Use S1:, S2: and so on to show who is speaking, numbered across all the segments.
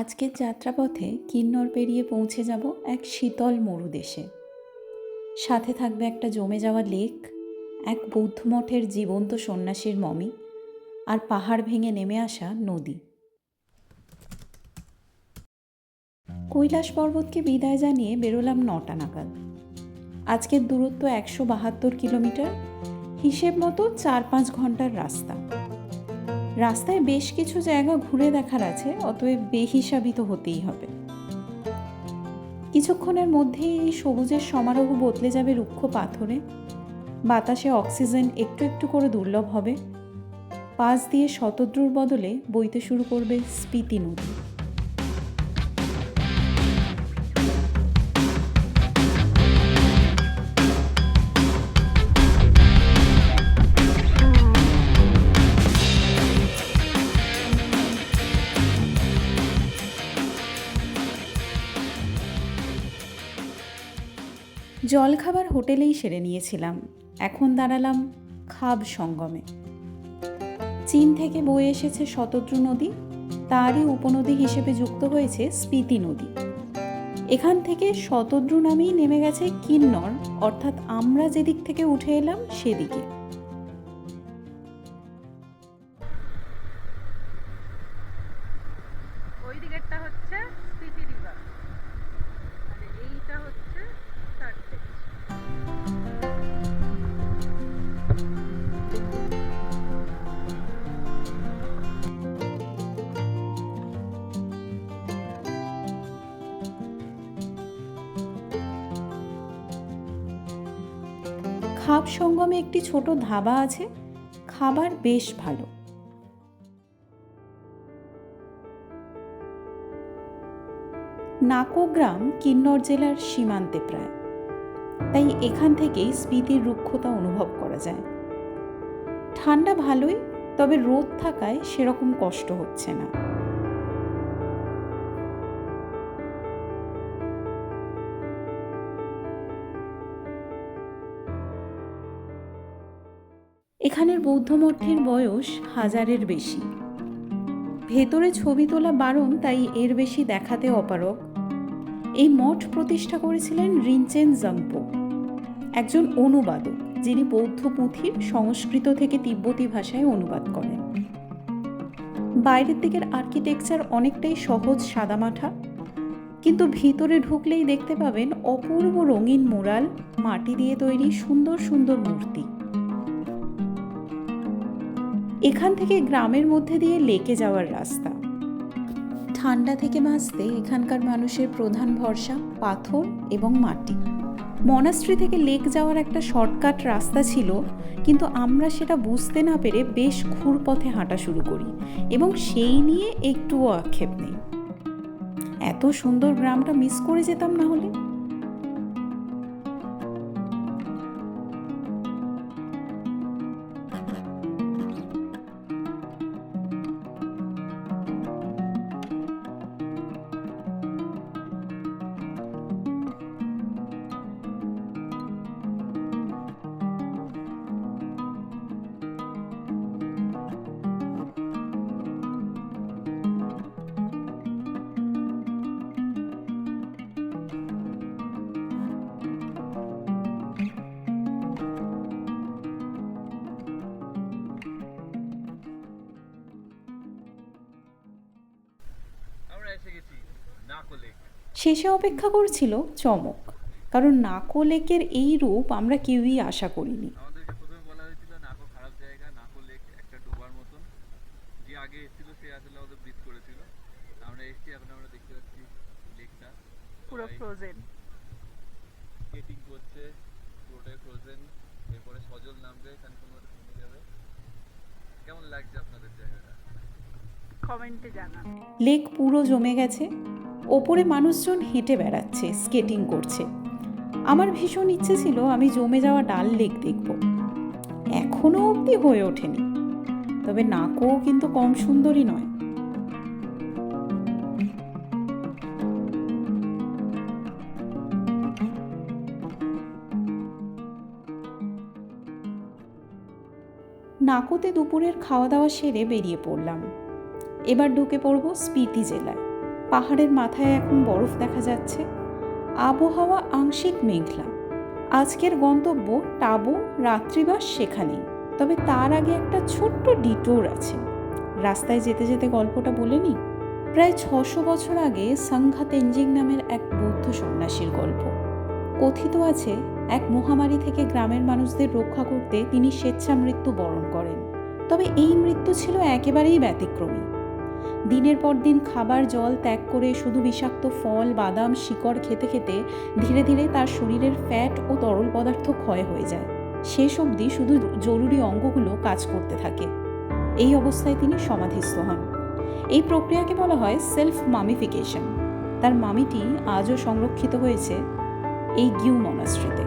S1: আজকের যাত্রাপথে কিন্নর পেরিয়ে পৌঁছে যাব এক শীতল মরুদেশে। সাথে থাকবে একটা জমে যাওয়া লেক, এক বৌদ্ধ মঠের জীবন্ত সন্ন্যাসীর মমি, আর পাহাড় ভেঙে নেমে আসা নদী। কৈলাস পর্বতকে বিদায় জানিয়ে বেরোলাম 9টা নাগাদ। আজকের দূরত্ব 172 কিলোমিটার, হিসেব মতো 4-5 ঘন্টার রাস্তা। রাস্তায় বেশ কিছু জায়গা ঘুরে দেখার আছে, অতএব বেহিসাবি তো হতেই হবে। কিছুক্ষণের মধ্যেই এই সবুজের সমারোহ বদলে যাবে রুক্ষ পাথরে, বাতাসে অক্সিজেন একটু একটু করে দুর্লভ হবে, পাশ দিয়ে শতদ্রুর বদলে বইতে শুরু করবে স্পিতি নদী। জলখাবার হোটেলেই সেরে নিয়েছিলাম। এখন দাঁড়ালাম খাব সঙ্গমে। চীন থেকে বয়ে এসেছে শতদ্রু নদী, তারই উপনদী হিসেবে যুক্ত হয়েছে স্পিতি নদী। এখান থেকে শতদ্রু নামেই নেমে গেছে কিন্নর, অর্থাৎ আমরা যেদিক থেকে উঠে এলাম সেদিকে।
S2: ওই দিকেরটা হচ্ছে স্পিতি রিভার, আর এইটা হচ্ছে সার্টেজ।
S1: খাব সঙ্গমে একটি ছোট ধাবা আছে, খাবার বেশ ভালো। নাকো গ্রাম কিন্নর জেলার সীমান্তে প্রায়, তাই এখান থেকেই স্পিতির রুক্ষতা অনুভব করা যায়। ঠান্ডা ভালোই, তবে রোদ থাকায় সেরকম কষ্ট হচ্ছে না। এখানের বৌদ্ধ মঠের বয়স 1000-এর বেশি। ভেতরে ছবি তোলা বারণ, তাই এর বেশি দেখাতে অপারগ। এই মঠ প্রতিষ্ঠা করেছিলেন রিনচেন জাংপো, একজন অনুবাদক, যিনি বৌদ্ধ পুঁথির সংস্কৃত থেকে তিব্বতী ভাষায় অনুবাদ করেন। বাইরের দিকের আর্কিটেকচার অনেকটাই সহজ সাদামাঠা, কিন্তু ভিতরে ঢুকলেই দেখতে পাবেন অপূর্ব রঙিন মুরাল, মাটি দিয়ে তৈরি সুন্দর সুন্দর মূর্তি। এখান থেকে গ্রামের মধ্যে দিয়ে লেকে যাওয়ার রাস্তা। ঠান্ডা থেকে বাঁচতে এখানকার মানুষের প্রধান ভরসা পাথর এবং মাটি। মনাস্ট্রি থেকে লেক যাওয়ার একটা শর্টকাট রাস্তা ছিল, কিন্তু আমরা সেটা বুঝতে না পেরে বেশ ঘুরপথে হাঁটা শুরু করি, এবং সেই নিয়ে একটুও আক্ষেপ নেই। এত সুন্দর গ্রামটা মিস করে যেতাম না হলে। শেষে অপেক্ষা করছিল চমক, কারণ নাকো লেকের এই রূপ আমরা কেউই আশা করিনি।
S3: আমাদেরকে প্রথমে বলা হয়েছিল নাকো খারাপ জায়গা, নাকো লেক একটা ডোবার মতন। যে আগে এসেছিল সে আসলে আমাদের ব্রিজ করেছিল। আমরা এসেছি, এখন আমরা দেখতে পাচ্ছি লেকটা
S2: পুরো ফ্রোজেন।
S3: স্কেটিং করছে, পুরোটাই ফ্রোজেন। এরপরে সজল নামবে, এখানে কোনো থেমে যাবে। কেমন লাগছে আপনাদের জায়গাটা?
S2: কমেন্টে জানান।
S1: লেক পুরো জমে গেছে, ওপরে মানুষজন হেঁটে বেড়াচ্ছে, স্কেটিং করছে। আমার ভীষণ ইচ্ছে ছিল আমি জমে যাওয়া ডাল লেক দেখব, এখনো অবধি হয়ে ওঠেনি। তবে নাকো কিন্তু কম সুন্দরী নয়। নাকোতে দুপুরের খাওয়া দাওয়া সেরে বেরিয়ে পড়লাম। এবার ঢুকে পড়ব স্পিতি জেলায়। পাহাড়ের মাথায় এখন বরফ দেখা যাচ্ছে। আবহাওয়া আংশিক মেঘলা। আজকের গন্তব্য টাবো, রাত্রিবাস সেখানেই। তবে তার আগে একটা ছোট্ট ডিটোর আছে। রাস্তায় যেতে যেতে গল্পটা বলে নিই। প্রায় 600 বছর আগে সাংঘা তেঞ্জিং নামের এক বৌদ্ধ সন্ন্যাসীর গল্প। কথিত আছে এক মহামারী থেকে গ্রামের মানুষদের রক্ষা করতে তিনি স্বেচ্ছা মৃত্যু বরণ করেন। তবে এই মৃত্যু ছিল একেবারেই ব্যতিক্রমী। দিনের পর দিন খাবার জল ত্যাগ করে শুধু বিষাক্ত ফল, বাদাম, শিকড় খেতে খেতে ধীরে ধীরে তার শরীরের ফ্যাট ও তরল পদার্থ ক্ষয় হয়ে যায়। শেষ অবধি শুধু জরুরি অঙ্গগুলো কাজ করতে থাকে। এই অবস্থায় তিনি সমাধিস্থ হন। এই প্রক্রিয়াকে বলা হয় সেলফ মামিফিকেশন। তার মামিটি আজও সংরক্ষিত হয়েছে এই গিউ মনাস্ট্রিতে।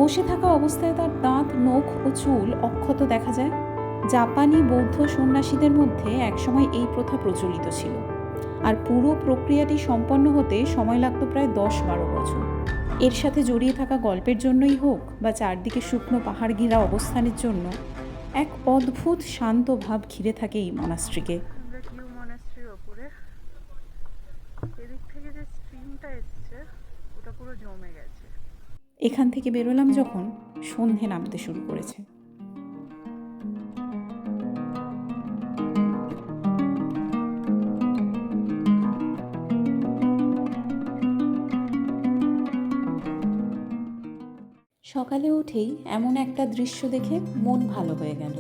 S1: বসে থাকা অবস্থায় তার দাঁত, নখ ও চুল অক্ষত দেখা যায়। জাপানি বৌদ্ধ সন্ন্যাসীদের মধ্যে একসময় এই প্রথা প্রচলিত ছিল, আর পুরো প্রক্রিয়াটি সম্পন্ন হতে সময় লাগত প্রায় 10-12 বছর। এর সাথে জড়িয়ে থাকা গল্পের জন্যই হোক বা চারদিকে শুকনো পাহাড় ঘেরা অবস্থানের জন্য এক অদ্ভুত শান্ত ভাব ঘিরে থাকে এই মনাস্ট্রিকে।
S2: আমরা কিউ মনাস্ট্রির ওপরে, এদিক থেকে যে স্ট্রিমটা এসছে ওটা পুরো জমে গেছে।
S1: এখান থেকে বেরোলাম যখন সন্ধে নামতে শুরু করেছে। সকালে উঠেই এমন একটা দৃশ্য দেখে মন ভালো হয়ে গেল।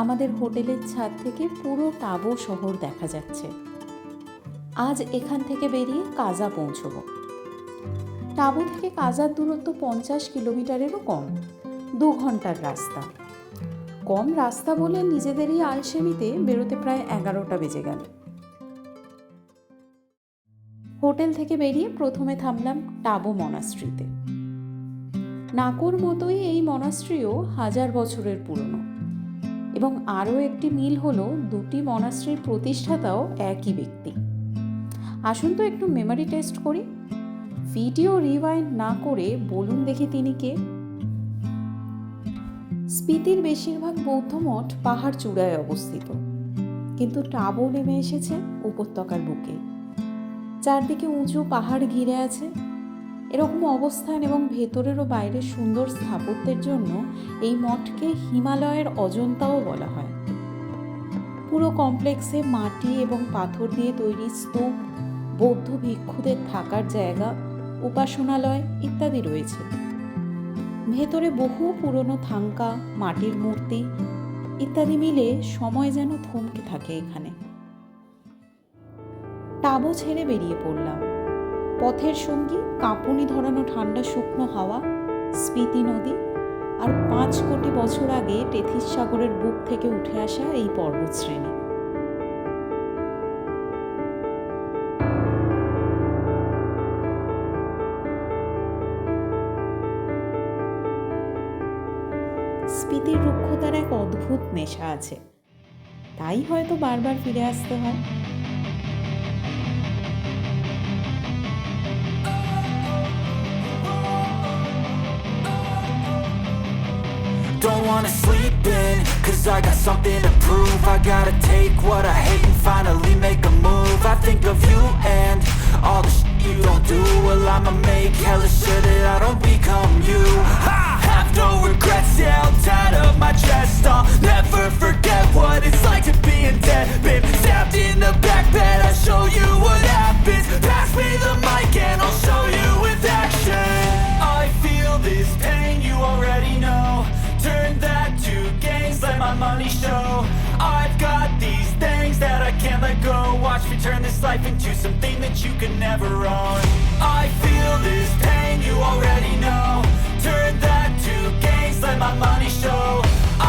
S1: আমাদের হোটেলের ছাদ থেকে পুরো টাবো শহর দেখা যাচ্ছে। আজ এখান থেকে বেরিয়ে কাজা পৌঁছব। টাবো থেকে কাজার দূরত্ব 50 কিলোমিটারেরও কম, 2 ঘন্টার রাস্তা। কম রাস্তা বলে নিজেদেরই আলসেমিতে বেরোতে প্রায় 11টা বেজে গেল। হোটেল থেকে বেরিয়ে প্রথমে থামলাম টাবো মনাস্ট্রিতে। নাকোর মতোই এই মনাস্ট্রিও 1000 বছরের পুরনো, এবং আরও একটি মিল হলো দুটি মনাস্ট্রির প্রতিষ্ঠাতাও একই ব্যক্তি। আসুন তো একটু মেমোরি টেস্ট করি। ভিডিও রিওয়াইন্ড না করে বলুন দেখি তিনি কে। স্পিতির বেশিরভাগ বৌদ্ধ মঠ পাহাড় চূড়ায় অবস্থিত, কিন্তু টাবো নেমে এসেছে উপত্যকার বুকে। চারদিকে উঁচু পাহাড় ঘিরে আছে। এরকম অবস্থান এবং ভেতরের ও বাইরের সুন্দর স্থাপত্যের জন্য এই মঠকে হিমালয়ের অজন্তাও বলা হয়। পুরো কমপ্লেক্সে মাটি এবং পাথর দিয়ে তৈরি স্তূপ, বৌদ্ধ ভিক্ষুদের থাকার জায়গা, উপাসনালয় ইত্যাদি রয়েছে। ভেতরে বহু পুরনো থাঙ্কা, মাটির মূর্তি ইত্যাদি মিলে সময় যেন থমকে থাকে এখানে। টাবো ছেড়ে বেরিয়ে পড়লাম। পথের সঙ্গী কাঁপুনি ধরানো ঠান্ডা শুকনো হাওয়া, স্পিতি নদী, আর 5 কোটি বছর আগে টেথিস সাগরের বুক থেকে উঠে আসা এই পর্বতশ্রেণী। স্পিতির রুক্ষতার এক অদ্ভুত নেশা আছে, তাই হয়তো বারবার ফিরে আসতে হয়।
S4: Don't wanna sleep in, cause I got something to prove. I gotta take what I hate and finally make a move. I think of you and all the shit you don't do. Well, I'ma make hella sure that I don't become you. I have no regrets, yeah, I'll tie up my chest. I'll never forget what it's like to be in debt. Been stabbed in the back bed, I'll show you what happens. Pass me the mic and I'll show you with action. I feel this pain, you already know. Turn that to gains, let my money show. I've got these things that I can't let go. Watch me turn this life into something that you can never own. I feel this pain, you already know. Turn that to gains, let my money show.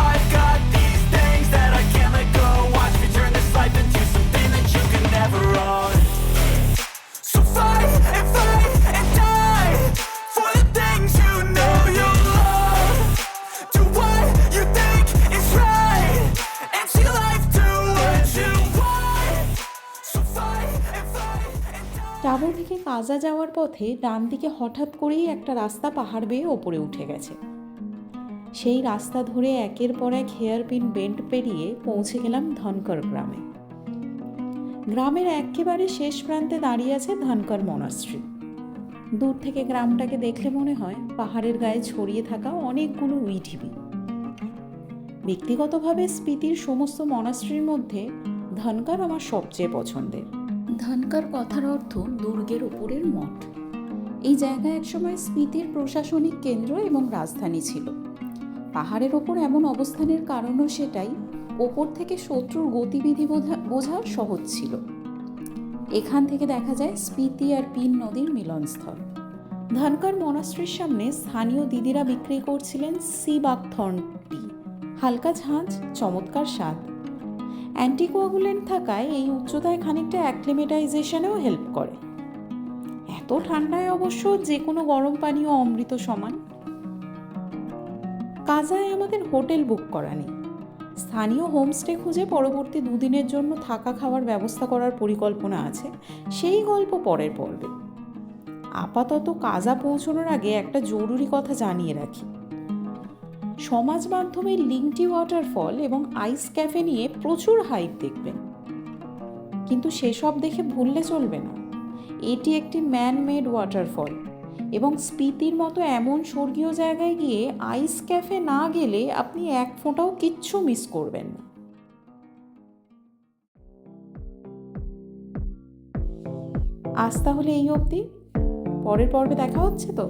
S4: I've got these things that I can't let go. Watch me turn this life into something that you can never own. So fight and fight and die for the things you know you love. Do what you think is right and see life do what you want. So fight and fight and die.
S1: টাবো থেকে কাজা যাওয়ার পথে ডান দিকে হঠাৎ করেই একটা রাস্তা পাহাড় বেয়ে ওপরে উঠে গেছে। সেই রাস্তা ধরে একের পর এক হেয়ারপিন বেন্ড পেরিয়ে পৌঁছে গেলাম ধনকর গ্রামে। গ্রামের একেবারে শেষ প্রান্তে দাঁড়িয়ে আছে ধনকর মনাস্ট্রি। দূর থেকে গ্রামটাকে দেখলে মনে হয় পাহাড়ের গায়ে ছড়িয়ে থাকা অনেকগুলো উইঢিবি। ব্যক্তিগতভাবে স্পিতির সমস্ত মনাস্ট্রির মধ্যে ধনকর আমার সবচেয়ে পছন্দের। ধনকর কথার অর্থ দুর্গের ওপরের মঠ। এই জায়গা একসময় স্পিতির প্রশাসনিক কেন্দ্র এবং রাজধানী ছিল। পাহাড়ের ওপর এমন অবস্থানের কারণও সেটাই, ওপর থেকে শত্রুর গতিবিধি বোঝা সহজ ছিল। এখান থেকে দেখা যায় স্পিতি আর পিন নদীর মিলনস্থল। ধনকর মনাস্ট্রির সামনে স্থানীয় দিদিরা বিক্রি করছিলেন সি বাকথর্ন টি। হালকা ঝাঁঝ, চমৎকার স্বাদ। অ্যান্টিকোয়াগুলেন্ট থাকায় এই উচ্চতায় খানিকটা অ্যাক্লিমেটাইজেশনেও হেল্প করে। এত ঠান্ডায় অবশ্য যে কোনো গরম পানীয় অমৃত সমান। কাজায় আমাদের হোটেল বুক করা নেই। স্থানীয় হোমস্টে খুঁজে পরবর্তী 2 দিনের জন্য থাকা খাওয়ার ব্যবস্থা করার পরিকল্পনা আছে, সেই গল্প পরের পর্বে। আপাতত কাজা পৌঁছানোর আগে একটা জরুরি কথা জানিয়ে রাখি। সমাজ মাধ্যমে লিংটি ওয়াটারফল এবং আইস ক্যাফে নিয়ে প্রচুর হাইপ দেখবেন, কিন্তু সেসব দেখে ভুললে চলবে না। এটি একটি ম্যান মেড ওয়াটারফল এবং স্পিতির মতো এমন স্বর্গীয় জায়গায় গিয়ে আইস ক্যাফে না গেলে আপনি এক ফোঁটাও কিচ্ছু মিস করবেন না। আজ তাহলে এই অবধি, পরের পর্বে দেখা হচ্ছে তো।